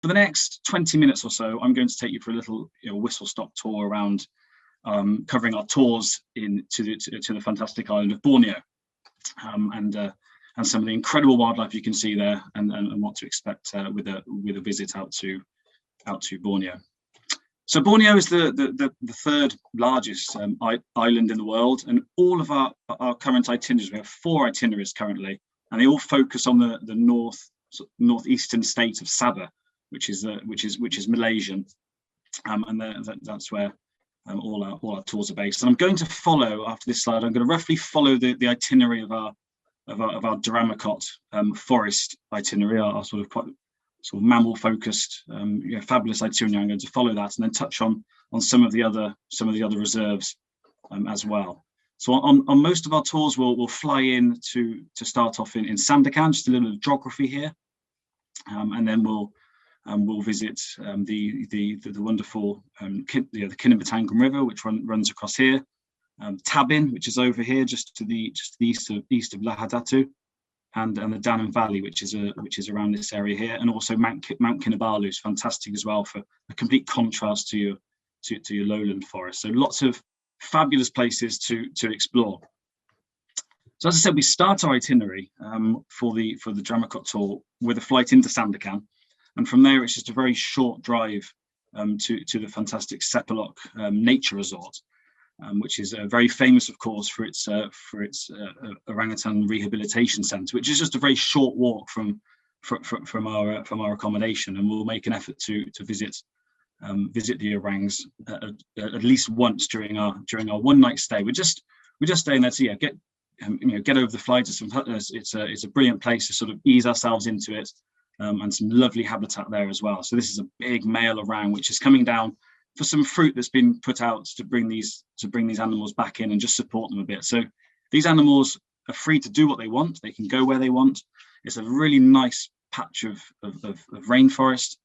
For the next 20 minutes or so, I'm going to take you for a little whistle-stop tour around, covering our tours to the fantastic island of Borneo, and some of the incredible wildlife you can see there, and what to expect with a visit out to Borneo. So Borneo is the third largest island in the world, and all of our current itineraries, we have 4 itineraries currently, and they all focus on the northeastern state of Sabah, which is Malaysian, and that's where all our tours are based. And I'm going to follow, after this slide, I'm going to roughly follow the itinerary of our Deramakot forest itinerary, our sort of mammal focused, fabulous itinerary. I'm going to follow that and then touch on some of the other reserves as well. So on most of our tours, we'll fly in to start off in Sandakan, just a little bit of geography here, and then we'll visit the wonderful the Kinabatangan River, which runs across here. Tabin, which is over here, just to the east of Lahadatu, and the Danum Valley, which is around this area here, and also Mount Kinabalu is fantastic as well, for a complete contrast to your lowland forest. So lots of fabulous places to explore. So as I said, we start our itinerary for the Deramakot tour with a flight into Sandakan, and from there it's just a very short drive to the fantastic Sepilok nature resort, which is very famous, of course, for its orangutan rehabilitation centre, which is just a very short walk from our accommodation, and we'll make an effort to visit the orangs at least once during our one-night stay. We're just staying there to get over the flight. It's a brilliant place to sort of ease ourselves into it, and some lovely habitat there as well. So this is a big male orang which is coming down for some fruit that's been put out to bring these animals back in and just support them a bit. So these animals are free to do what they want. They can go where they want. It's a really nice patch of rainforest,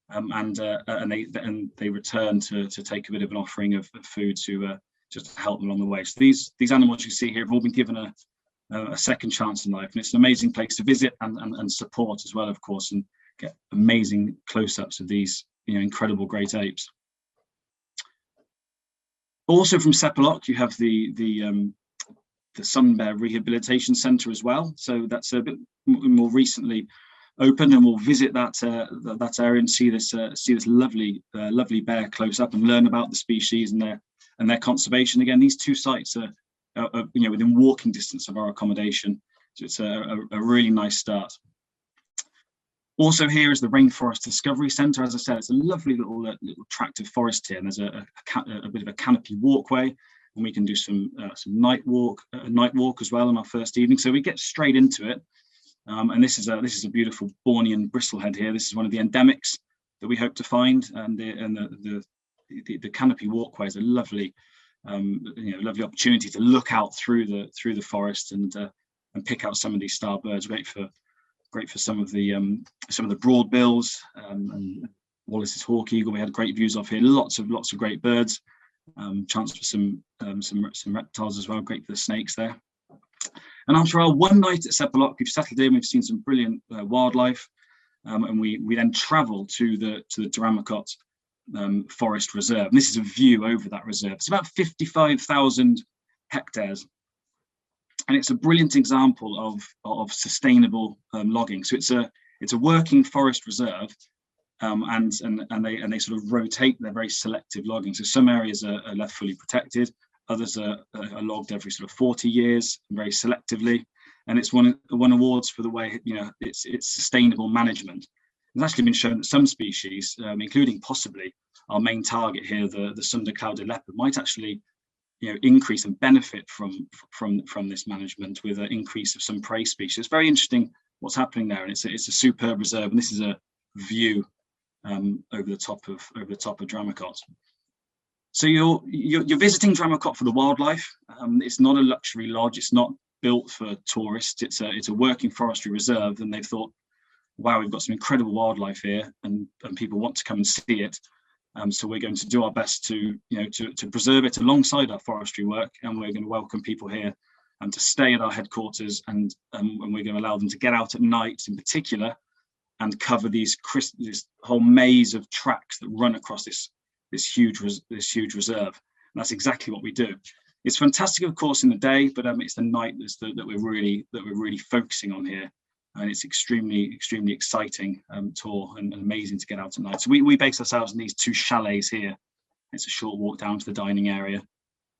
and they return to take a bit of an offering of food to just to help them along the way. So these animals you see here have all been given a second chance in life, and it's an amazing place to visit and support as well, of course, and get amazing close-ups of these incredible great apes. Also from Sepilok, you have the Sun Bear Rehabilitation Centre as well. So that's a bit more recently opened, and we'll visit that area and see this lovely bear close up and learn about the species and their conservation. Again, these 2 sites are within walking distance of our accommodation, so it's a really nice start. Also here is the Rainforest Discovery Centre. As I said, it's a lovely little tract of forest here, and there's a bit of a canopy walkway, and we can do some night walk as well on our first evening. So we get straight into it, and this is a beautiful Bornean bristlehead here. This is one of the endemics that we hope to find, and the canopy walkway is a lovely lovely opportunity to look out through the forest and pick out some of these star birds. Great for some of the broad bills, and Wallace's hawk eagle. We had great views off here. Lots of great birds. Chance for some reptiles as well. Great for the snakes there. And after our one night at Sepilok, we've settled in. We've seen some brilliant wildlife, and we then travel to the Deramakot Forest Reserve. And this is a view over that reserve. It's about 55,000 hectares. And it's a brilliant example of sustainable logging. So it's a working forest reserve, and they sort of rotate their very selective logging. So some areas are left fully protected, others are logged every sort of 40 years, very selectively. And it's won awards for the way it's sustainable management. It's actually been shown that some species, including possibly our main target here, the Sunda-clouded leopard, might actually increase and benefit from this management with an increase of some prey species. It's very interesting what's happening there, and it's a superb reserve. And this is a view over the top of Deramakot. So you're visiting Deramakot for the wildlife. It's not a luxury lodge. It's not built for tourists. It's a working forestry reserve, and they've thought, wow, we've got some incredible wildlife here, and people want to come and see it. So we're going to do our best to preserve it alongside our forestry work, and we're going to welcome people here to stay at our headquarters, and we're going to allow them to get out at night in particular and cover this whole maze of tracks that run across this huge reserve. And that's exactly what we do. It's fantastic, of course, in the day, but it's the night that we're really focusing on here, and it's extremely exciting tour and amazing to get out at night. So we base ourselves in these 2 chalets here. It's a short walk down to the dining area,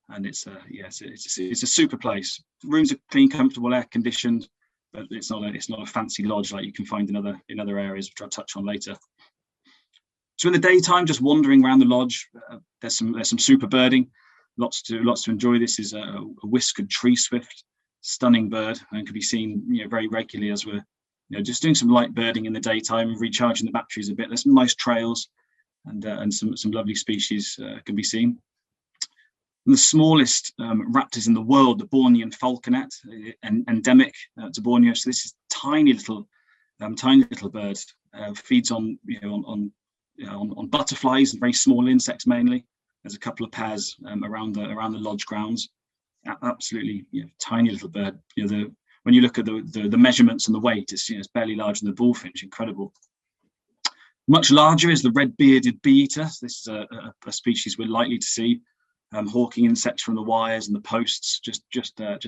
and it's a super place. Rooms are clean, comfortable, air conditioned, but it's not a fancy lodge like you can find in other areas, which I'll touch on later. So in the daytime, just wandering around the lodge, there's some super birding, lots to enjoy. This is a whiskered tree swift, stunning bird, and can be seen very regularly as we're just doing some light birding in the daytime, recharging the batteries a bit. There's some nice trails, and some lovely species can be seen. And the smallest raptors in the world, the Bornean falconet, endemic to Borneo. So this is tiny little bird, feeds on butterflies and very small insects mainly. There's a couple of pairs around the lodge grounds. Absolutely tiny little bird. When you look at the measurements and the weight, it's barely larger than the bullfinch. Incredible. Much larger is the red-bearded bee-eater. This is a species we're likely to see hawking insects from the wires and the posts, just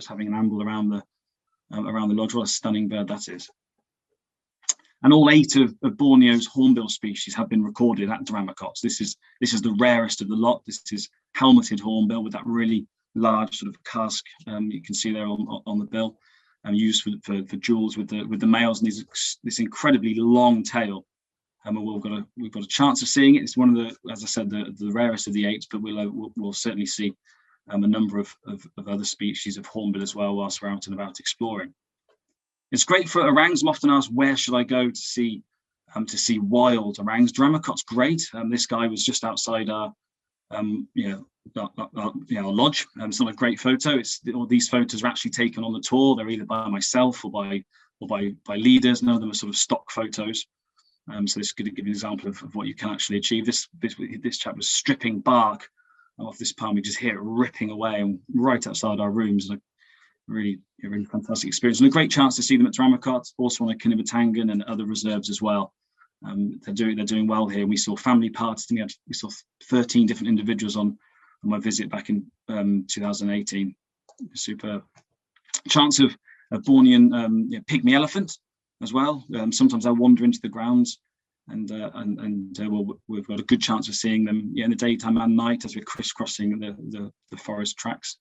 having an amble around the lodge. What a stunning bird that is. And all 8 of Borneo's hornbill species have been recorded at Deramakot. This is the rarest of the lot. This is helmeted hornbill with that really large sort of casque you can see there on the bill, used for jewels with the males, and this incredibly long tail. We've got a chance of seeing it. It's one of the, as I said, the rarest of the 8, but we'll certainly see a number of other species of hornbill as well whilst we're out and about exploring. It's great for orangs. I'm often asked, where should I go to see wild orangs? Deramakot's great. This guy was just outside our lodge. It's not a great photo. All these photos are actually taken on the tour. They're either by myself or by leaders. None of them are sort of stock photos. So this is going to give you an example of what you can actually achieve. This chap was stripping bark off this palm. We just hear it ripping away and right outside our rooms. And a really fantastic experience, and a great chance to see them at Deramakot, also on Kinabatangan and other reserves as well. They're doing well here. We saw family parties. We saw 13 different individuals on my visit back in 2018. Superb. Chance of a Bornean pygmy elephant as well. Sometimes they'll wander into the grounds, and we've got a good chance of seeing them in the daytime and night as we're crisscrossing the forest tracks.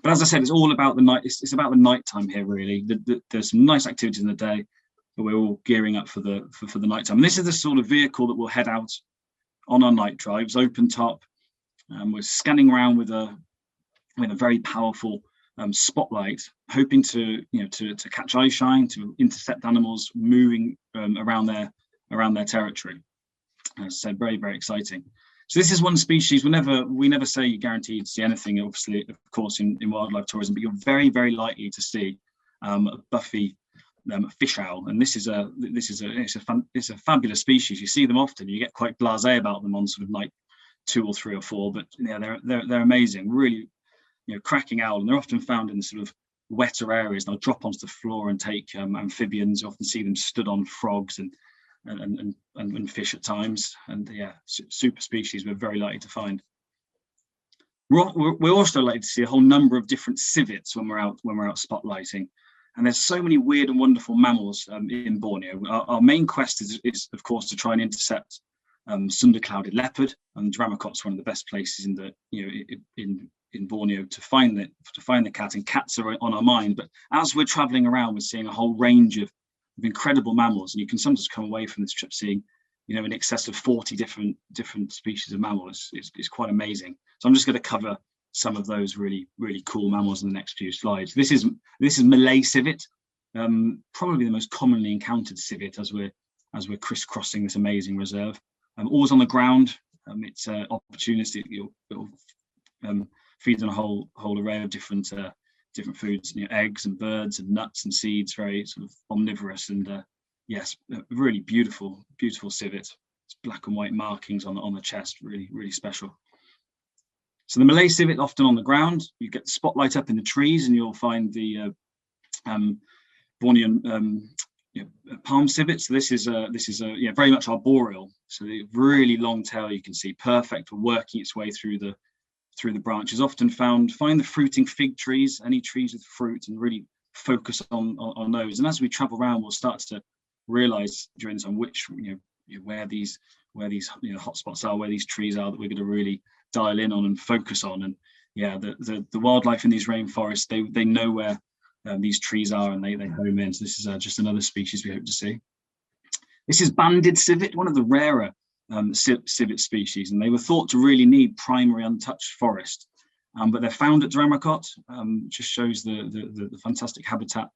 But as I said, it's all about the night. It's about the night time here, really. There's some nice activities in the day, but we're all gearing up for the night time. And this is the sort of vehicle that will head out on our night drives, open top. We're scanning around with a very powerful spotlight, hoping to catch eye shine, to intercept animals moving around their territory. As I said, very, very exciting. So this is one species. We never say you're guaranteed to see anything, obviously, of course, in wildlife tourism, but you're very, very likely to see a buffy fish owl, and it's a fabulous species. You see them often. You get quite blasé about them on sort of night 2 or 3 or 4, but they're amazing. Really, cracking owl, and they're often found in sort of wetter areas. They'll drop onto the floor and take amphibians. You often see them stood on frogs and fish at times, and super species we're very likely to find. We're also likely to see a whole number of different civets when we're out spotlighting, and there's so many weird and wonderful mammals in Borneo. Our main quest is of course to try and intercept sunder-clouded leopard, and Deramakot's one of the best places in Borneo to find the cat, and cats are on our mind. But as we're traveling around, we're seeing a whole range of incredible mammals, and you can sometimes come away from this trip seeing in excess of 40 different species of mammals. It's quite amazing. So I'm just going to cover some of those really, really cool mammals in the next few slides. This is Malay civet, probably the most commonly encountered civet as we're crisscrossing this amazing reserve. Always on the ground. It's opportunistic. It'll feeds on a whole array of different foods, eggs and birds and nuts and seeds, very sort of omnivorous, and yes, really beautiful civet. It's black and white markings on the chest, really, really special. So the Malay civet, often on the ground. You get the spotlight up in the trees, and you'll find the Bornean palm civet. So this is very much arboreal. So the really long tail you can see, perfect for working its way through the branches. Often find the fruiting fig trees, any trees with fruit, and really focus on those. And as we travel around, we'll start to realize during this time which where these hotspots are, where these trees are, that we're going to really dial in on and focus on. And the wildlife in these rainforests, they know where these trees are, and they home in. So this is just another species we hope to see. This is banded civet, one of the rarer civet species, and they were thought to really need primary untouched forest, but they're found at Deramakot. Just shows the fantastic habitat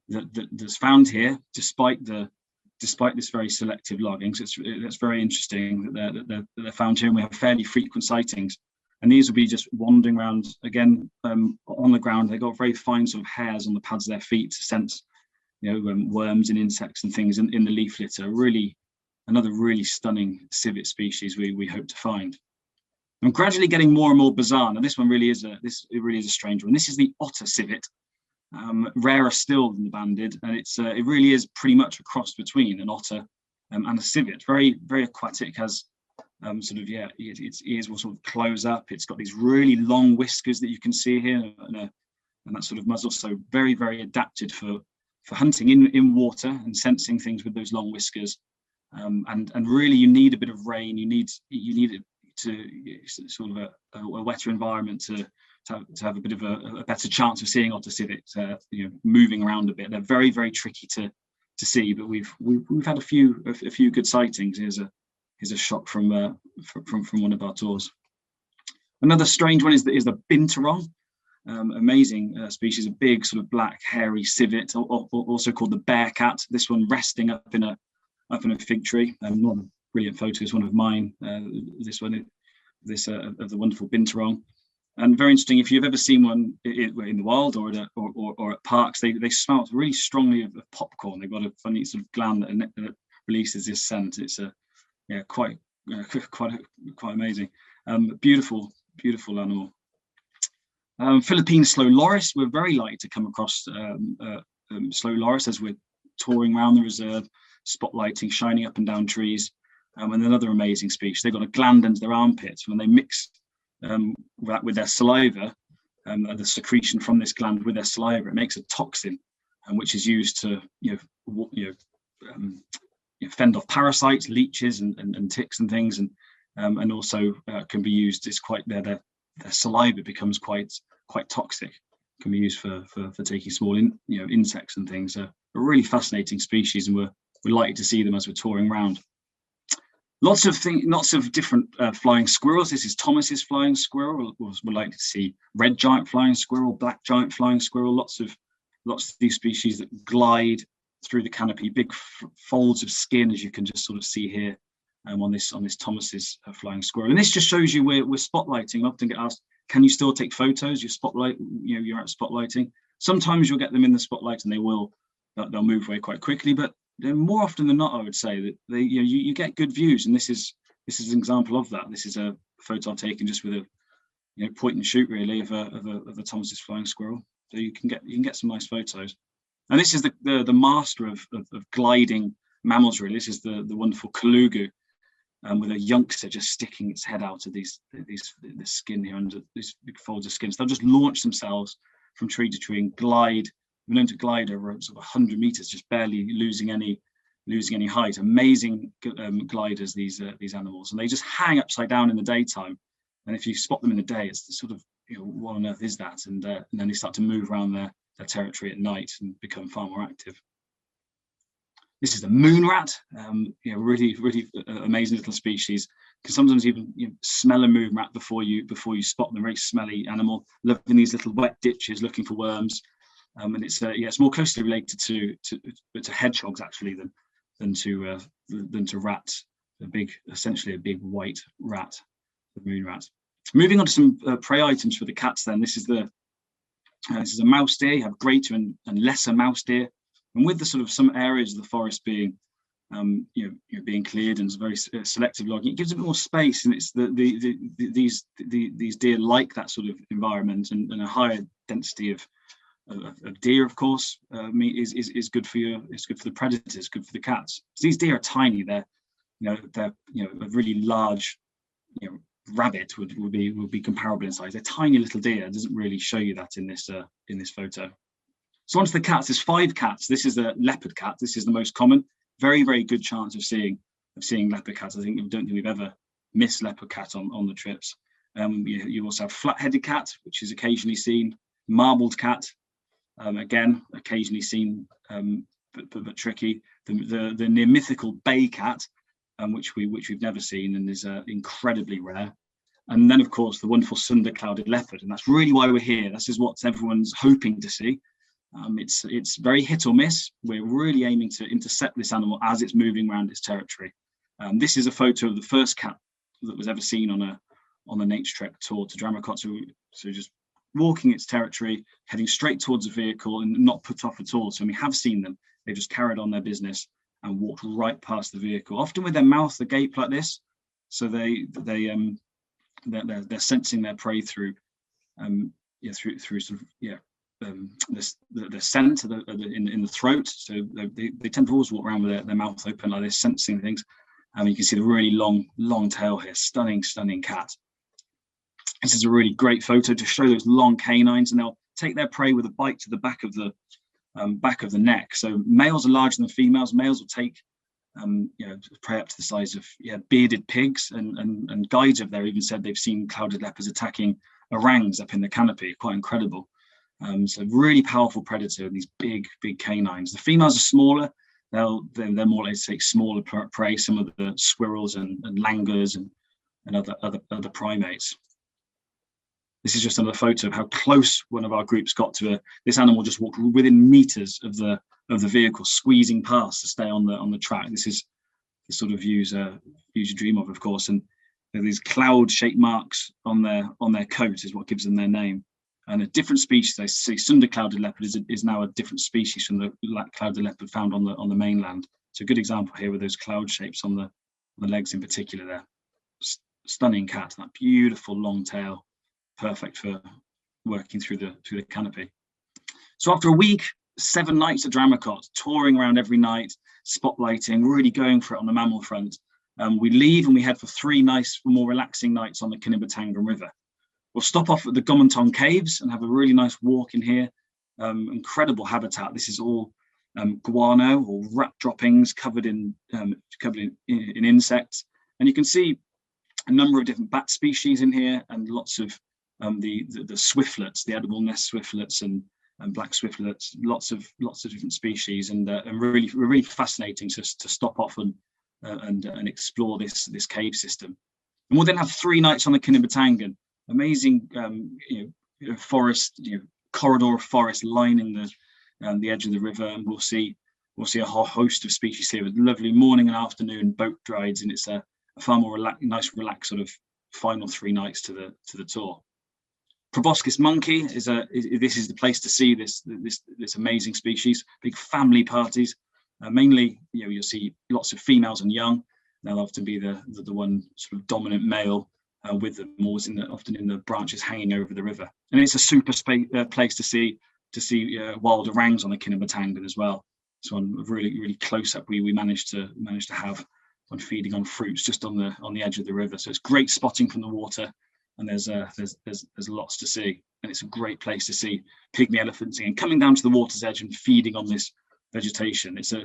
that's found here, despite this very selective logging. So it's very interesting that they're found here, and we have fairly frequent sightings. And these will be just wandering around again on the ground. They've got very fine sort of hairs on the pads of their feet to sense, worms and insects and things in the leaf litter. Another really stunning civet species we hope to find. I'm gradually getting more and more bizarre. Now this one really is a strange one. This is the otter civet, rarer still than the banded, and it really is pretty much a cross between an otter and a civet. Very, very aquatic. Has its ears will sort of close up. It's got these really long whiskers that you can see here, and that sort of muzzle. So very, very adapted for hunting in water and sensing things with those long whiskers. And really, you need a bit of rain. You need it to sort of a wetter environment to have a bit of a better chance of seeing otter civet moving around a bit. They're very, very tricky to see, but we've had a few good sightings. Here's a shot from one of our tours. Another strange one is the binturong, amazing species, a big sort of black hairy civet, also called the bear cat. This one resting up in a fig tree. Not a brilliant photo, is one of mine. This one, of the wonderful binturong, and very interesting. If you've ever seen one in the wild or at parks, they smell really strongly of popcorn. They've got a funny sort of gland that releases this scent. It's quite amazing. Beautiful animal. Philippine slow loris. We're very likely to come across slow loris as we're touring around the reserve, spotlighting, shining up and down trees. And another amazing species. They've got a gland under their armpits. When they mix that with their saliva, the secretion from this gland with their saliva, it makes a toxin, which is used to fend off parasites, leeches, and ticks and things, and also can be used. It's quite their saliva becomes quite toxic. Can be used for taking small insects and things. A really fascinating species, and we're likely to see them as we're touring around. Lots of different flying squirrels. This is Thomas's flying squirrel. We're likely to see red giant flying squirrel, black giant flying squirrel. Lots of these species that glide through the canopy, big folds of skin, as you can just sort of see here on this Thomas's flying squirrel. And this just shows you we're spotlighting. I often get asked, can you still take photos? You're out spotlighting. Sometimes you'll get them in the spotlight and they'll move away quite quickly, but more often than not, I would say that you get good views, and this is an example of that. This is a photo I've taken just with a point and shoot really of a Thomas's flying squirrel. So you can get some nice photos. And this is the master of gliding mammals really. This is the wonderful Kalugu, with a youngster just sticking its head out of the skin here under these big folds of skin. So they'll just launch themselves from tree to tree and glide. We're known to glide over sort of 100 meters, just barely losing any height. Amazing gliders, these animals, and they just hang upside down in the daytime. And if you spot them in the day, it's sort of what on earth is that? And then they start to move around their territory at night and become far more active. This is the moon rat. Really, really amazing little species. Can sometimes even smell a moon rat before you spot them. Very smelly animal, living in these little wet ditches looking for worms. And it's more closely related to hedgehogs actually than to rats. Essentially a big white rat, the moon rat. Moving on to some prey items for the cats. Then this is a mouse deer. You have greater and lesser mouse deer, and with the sort of some areas of the forest being being cleared and very selective logging, it gives it more space, and it's these deer like that sort of environment and a higher density of of deer, of course, meat is good for you. It's good for the predators, good for the cats. So these deer are tiny. They're a really large, rabbit would be comparable in size. They're tiny little deer. It doesn't really show you that in this photo. So onto the cats. There's 5 cats. This is the leopard cat. This is the most common. Very, very good chance of seeing leopard cats. I don't think we've ever missed leopard cat on the trips. You also have flat-headed cat, which is occasionally seen. Marbled cat, again occasionally seen, but tricky. The near mythical bay cat, which we've never seen and is incredibly rare. And then of course the wonderful sunder-clouded leopard, and that's really why we're here. This is what everyone's hoping to see. It's very hit or miss. We're really aiming to intercept this animal as it's moving around its territory. This is a photo of the first cat that was ever seen on the Naturetrek tour to Deramakot. So just walking its territory, heading straight towards the vehicle and not put off at all. So we have seen them. They just carried on their business and walked right past the vehicle, often with their mouth agape like this. So they're sensing their prey through through sort of the scent in the throat. So they tend to always walk around with their mouth open like this, sensing things. You can see the really long tail here. Stunning cat. This is a really great photo to show those long canines, and they'll take their prey with a bite to the back of the neck. So males are larger than females. Males will take prey up to the size of bearded pigs, and guides have there even said they've seen clouded leopards attacking orangs up in the canopy. Quite incredible. So really powerful predator, these big canines. The females are smaller. They're more likely to take smaller prey, some of the squirrels and langurs and other primates. This is just another photo of how close one of our groups got to this animal. Just walked within meters of the vehicle, squeezing past to stay on the track. This is the sort of views you dream of course. And these cloud-shaped marks on their coat is what gives them their name. And a different species, they say sunder-clouded leopard is now a different species from the clouded leopard found on the mainland. So a good example here with those cloud shapes on the legs in particular there. Stunning cat, that beautiful long tail, perfect for working through the canopy. So after a week, 7 nights at Deramakot, touring around every night, spotlighting, really going for it on the mammal front. We leave and we head for 3 nice, more relaxing nights on the Kinabatangan River. We'll stop off at the Gomonton Caves and have a really nice walk in here. Incredible habitat. This is all guano or rat droppings covered in insects, and you can see a number of different bat species in here, and lots of the swiftlets, the edible nest swiftlets and black swiftlets. Lots of different species, and really fascinating to stop off and explore this cave system. And we'll then have 3 nights on the Kinabatangan. Amazing, forest, corridor of forest lining the edge of the river, and we'll see a whole host of species here with lovely morning and afternoon boat rides, and it's a far more relaxed sort of final 3 nights to the tour. Proboscis monkey this is the place to see this amazing species. Big family parties, mainly you'll see lots of females and young. They'll often be the one sort of dominant male. With them always often in the branches hanging over the river, and it's a super place to see wild orangs on the Kinabatangan as well. So on really close up, we managed to have one feeding on fruits just on the edge of the river. So it's great spotting from the water, and there's lots to see, and it's a great place to see pygmy elephants and coming down to the water's edge and feeding on this vegetation. It's a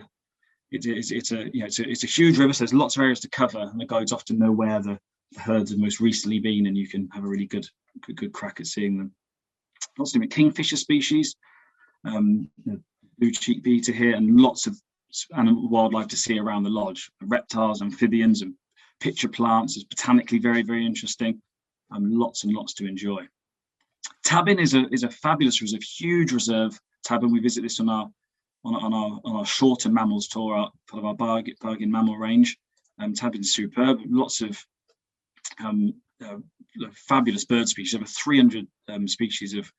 huge river, so there's lots of areas to cover, and the guides often know where the herds have most recently been, and you can have a really good crack at seeing them. Lots of different kingfisher species, blue cheek beater here, and lots of wildlife to see around the lodge. Reptiles, amphibians, and pitcher plants. It's botanically very interesting, and lots to enjoy. Tabin is a fabulous reserve, huge reserve. Tabin, we visit this on our shorter mammals tour, part of our bargain mammal range. Tabin's superb. Lots of fabulous bird species, over 300 species of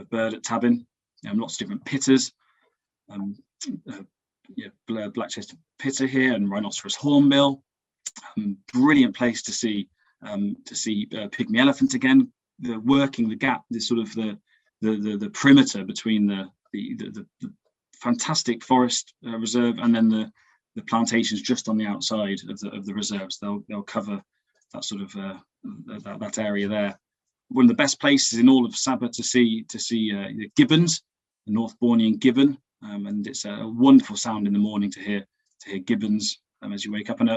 bird at Tabin, lots of different pitters, black-chested pitter here, and rhinoceros hornbill. Brilliant place to see pygmy elephant again. Working the gap, the the perimeter between the fantastic forest reserve and then the plantations just on the outside of the reserves. They'll cover that sort of that area there. One of the best places in all of Sabah to see gibbons, the North Bornean gibbon, and it's a wonderful sound in the morning to hear gibbons as you wake up, and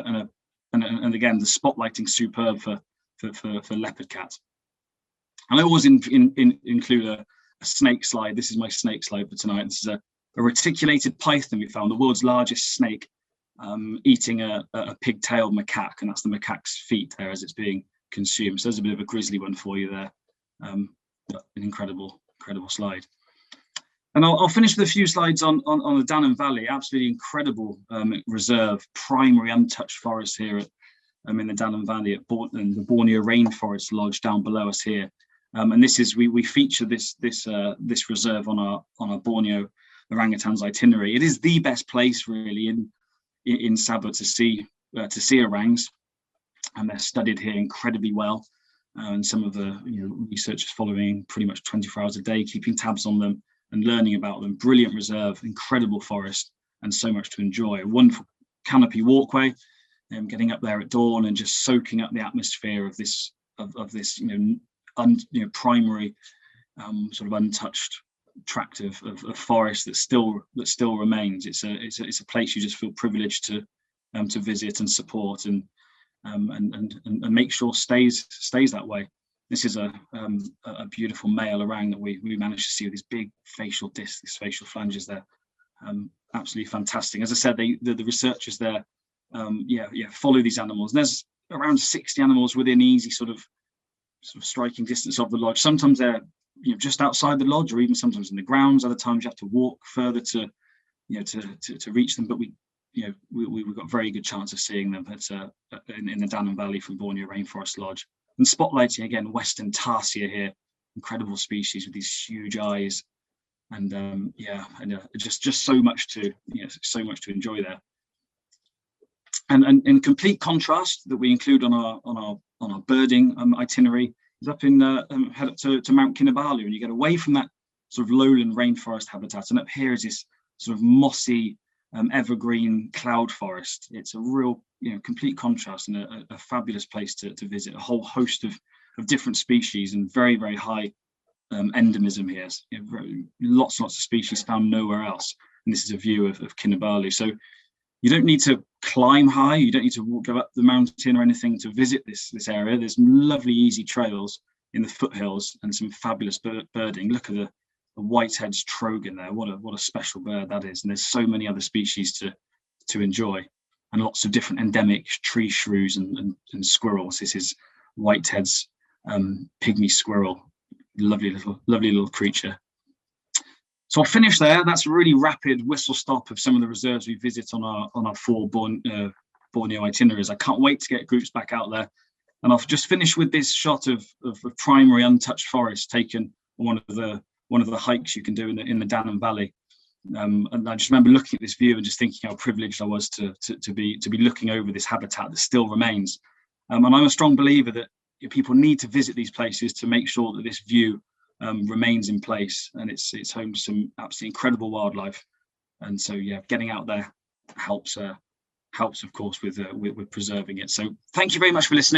again the spotlighting superb for leopard cat. And I always include a snake slide. This is my snake slide for tonight. This is a reticulated python we found, the world's largest snake, eating a pigtailed macaque, and that's the macaque's feet there as it's being consumed. So there's a bit of a grisly one for you there. An incredible slide. And I'll finish with a few slides on the Danum Valley. Absolutely incredible reserve, primary untouched forest here in the Danum Valley at the Borneo Rainforest Lodge down below us here. And this is we feature this reserve on our Borneo orangutans itinerary. It is the best place really in Sabah to see orangs, and they're studied here incredibly well. And some of the researchers following pretty much 24 hours a day, keeping tabs on them and learning about them. Brilliant reserve, incredible forest, and so much to enjoy. A wonderful canopy walkway, getting up there at dawn and just soaking up the atmosphere of this primary sort of untouched tract of forest that still remains. It's a place you just feel privileged to visit and support and make sure stays that way. This is a beautiful male orang that we managed to see with these big facial discs, these facial flanges there. Absolutely fantastic. As I said, the researchers there follow these animals. And there's around 60 animals within easy sort of striking distance of the lodge. Sometimes they're just outside the lodge, or even sometimes in the grounds. Other times you have to walk further to reach them. But we got a very good chance of seeing them in the Danum Valley from Borneo Rainforest Lodge. And spotlighting again Western tarsier here, incredible species with these huge eyes, and just so much to enjoy there. And in complete contrast that we include on our birding itinerary is up in head up to Mount Kinabalu, and you get away from that sort of lowland rainforest habitat, and up here is this sort of mossy evergreen cloud forest. It's a real complete contrast and a fabulous place to visit. A whole host of different species and very, very high endemism here. Lots of species found nowhere else. And this is a view of Kinabalu. So you don't need to climb high. You don't need to go up the mountain or anything to visit this area. There's lovely, easy trails in the foothills and some fabulous birding. Look at the whitehead's trogon there. What a special bird that is. And there's so many other species to enjoy, and lots of different endemic tree shrews and squirrels. This is whitehead's pygmy squirrel. Lovely little creature. So I'll finish there. That's a really rapid whistle stop of some of the reserves we visit on our 4 Borneo itineraries. I can't wait to get groups back out there. And I'll just finish with this shot of primary untouched forest taken on one of the hikes you can do in the Danum Valley. And I just remember looking at this view and just thinking how privileged I was to be looking over this habitat that still remains. And I'm a strong believer that people need to visit these places to make sure that this view remains in place, and it's home to some absolutely incredible wildlife. And so getting out there helps of course with preserving it. So thank you very much for listening.